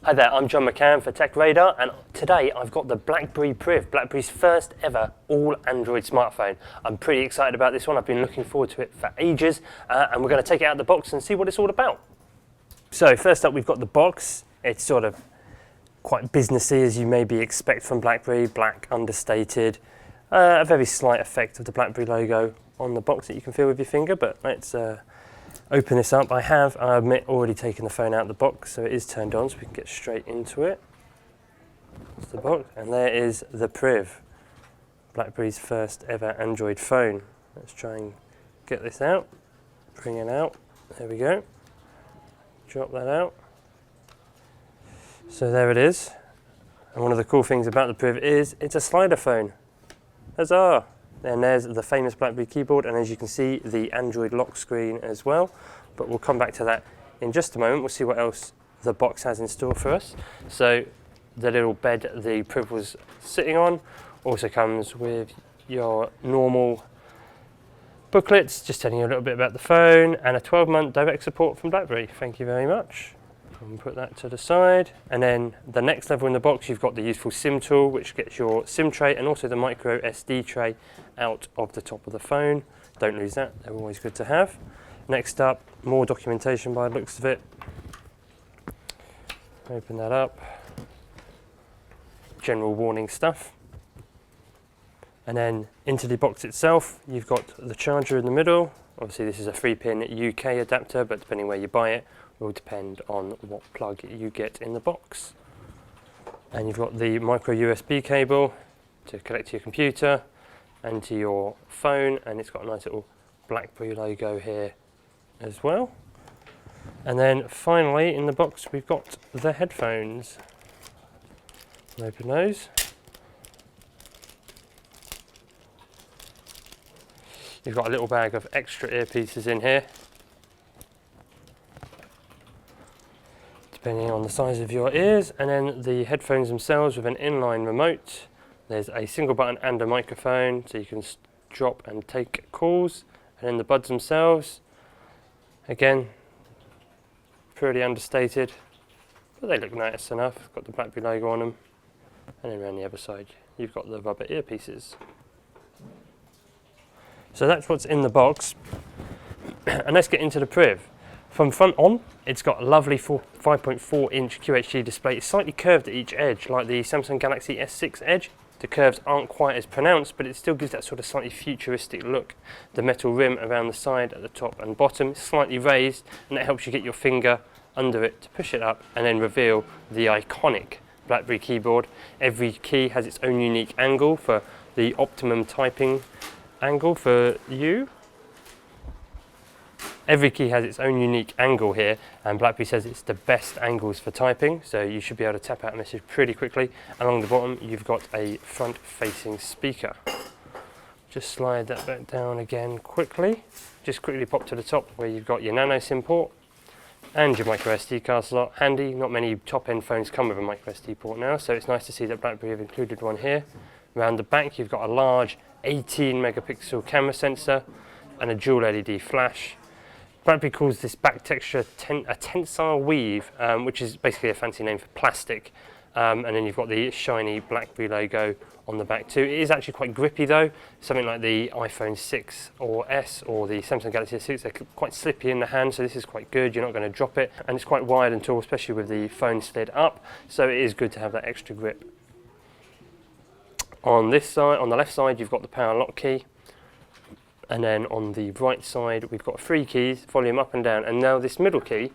Hi there, I'm John McCann for TechRadar, and today I've got the BlackBerry Priv, BlackBerry's first ever all Android smartphone. I'm pretty excited about this one. I've been looking forward to it for ages, and we're going to take it out of the box and see what it's all about. So first up, we've got the box. It's sort of quite businessy, as you maybe expect from BlackBerry, black, understated, a very slight effect of the BlackBerry logo on the box that you can feel with your finger, but let's open this up. I admit, already taken the phone out of the box, so it is turned on, so we can get straight into it. That's the box, and there is the Priv, BlackBerry's first ever Android phone. Let's try and get this out, bring it out, there we go, drop that out. So there it is, and one of the cool things about the Priv is it's a slider phone. Huzzah! And there's the famous BlackBerry keyboard, and as you can see, the Android lock screen as well. But we'll come back to that in just a moment. We'll see what else the box has in store for us. So the little bed the Priv was sitting on also comes with your normal booklets, just telling you a little bit about the phone, and a 12-month direct support from BlackBerry. Thank you very much. And put that to the side, and then the next level in the box, you've got the useful SIM tool, which gets your SIM tray and also the micro SD tray out of the top of the phone. Don't lose that, they're always good to have. Next up, more documentation by the looks of it. Open that up. General warning stuff. And then into the box itself, you've got the charger in the middle. Obviously this is a 3-pin UK adapter, but depending where you buy it, will depend on what plug you get in the box. And you've got the micro USB cable to connect to your computer and to your phone, and it's got a nice little BlackBerry logo here as well. And then finally in the box we've got the headphones. Open those. You've got a little bag of extra earpieces in here, depending on the size of your ears, and then the headphones themselves with an inline remote. There's a single button and a microphone, so you can drop and take calls. And then the buds themselves, again, pretty understated, but they look nice enough. Got the BlackBerry logo on them. And then around the other side, you've got the rubber earpieces. So that's what's in the box. And let's get into the Priv. From front on, it's got a lovely 5.4-inch QHD display. It's slightly curved at each edge, like the Samsung Galaxy S6 Edge. The curves aren't quite as pronounced, but it still gives that sort of slightly futuristic look. The metal rim around the side, at the top and bottom, is slightly raised, and that helps you get your finger under it to push it up and then reveal the iconic BlackBerry keyboard. Every key has its own unique angle for the optimum typing angle for you. Every key has its own unique angle here, and BlackBerry says it's the best angles for typing, so you should be able to tap out a message pretty quickly. Along the bottom you've got a front-facing speaker. Just slide that back down again quickly. Just quickly pop to the top where you've got your nano SIM port and your micro SD card slot. Handy, not many top-end phones come with a micro SD port now, so it's nice to see that BlackBerry have included one here. Around the back you've got a large 18 megapixel camera sensor and a dual LED flash. BlackBerry calls this back texture a tensile weave, which is basically a fancy name for plastic. And then you've got the shiny BlackBerry logo on the back too. It is actually quite grippy though. Something like the iPhone 6 or S or the Samsung Galaxy S6, they're quite slippy in the hand, so this is quite good. You're not going to drop it, and it's quite wide and tall, especially with the phone slid up. So it is good to have that extra grip. On this side, on the left side, you've got the power lock key. And then on the right side, we've got 3 keys, volume up and down. And now this middle key,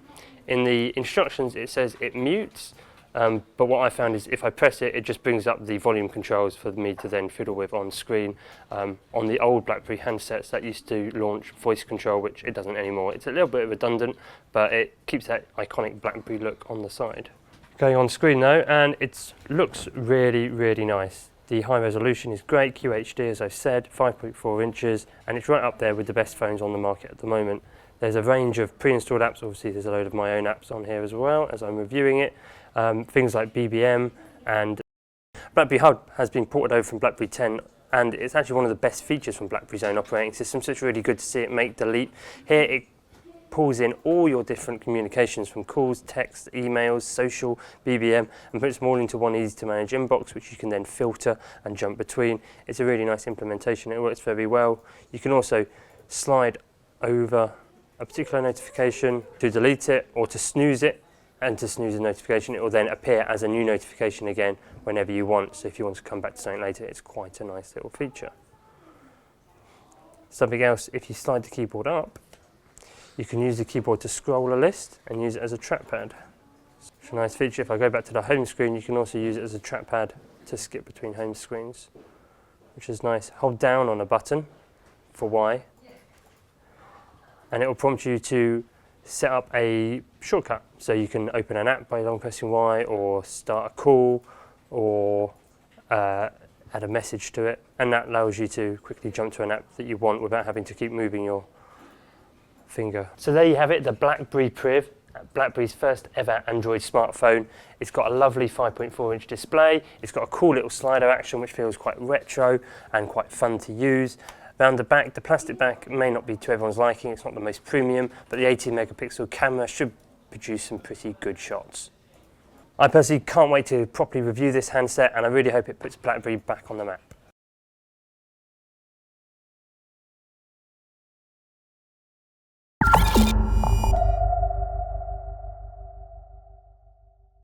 in the instructions, it says it mutes. But what I found is if I press it, it just brings up the volume controls for me to then fiddle with on screen. On the old BlackBerry handsets, that used to launch voice control, which it doesn't anymore. It's a little bit redundant, but it keeps that iconic BlackBerry look on the side. Going on screen though, and it looks really, really nice. The high resolution is great, QHD as I've said, 5.4 inches, and it's right up there with the best phones on the market at the moment. There's a range of pre-installed apps. Obviously there's a load of my own apps on here as well as I'm reviewing it. Things like BBM, and BlackBerry Hub has been ported over from BlackBerry 10, and it's actually one of the best features from BlackBerry's own operating system, so it's really good to see it make the leap. Here it pulls in all your different communications from calls, text, emails, social, BBM, and puts them all into one easy to manage inbox, which you can then filter and jump between. It's a really nice implementation. It works very well. You can also slide over a particular notification to delete it or to snooze it, and to snooze a notification, it will then appear as a new notification again whenever you want. So if you want to come back to something later, it's quite a nice little feature. Something else, if you slide the keyboard up, you can use the keyboard to scroll a list and use it as a trackpad. It's a nice feature. If I go back to the home screen, you can also use it as a trackpad to skip between home screens, which is nice. Hold down on a button for Y, and it will prompt you to set up a shortcut. So you can open an app by long pressing Y, or start a call, or add a message to it, and that allows you to quickly jump to an app that you want without having to keep moving your finger. So there you have it, the BlackBerry Priv, BlackBerry's first ever Android smartphone. It's got a lovely 5.4-inch display. It's got a cool little slider action which feels quite retro and quite fun to use. Around the back, the plastic back may not be to everyone's liking. It's not the most premium, but the 18-megapixel camera should produce some pretty good shots. I personally can't wait to properly review this handset, and I really hope it puts BlackBerry back on the map.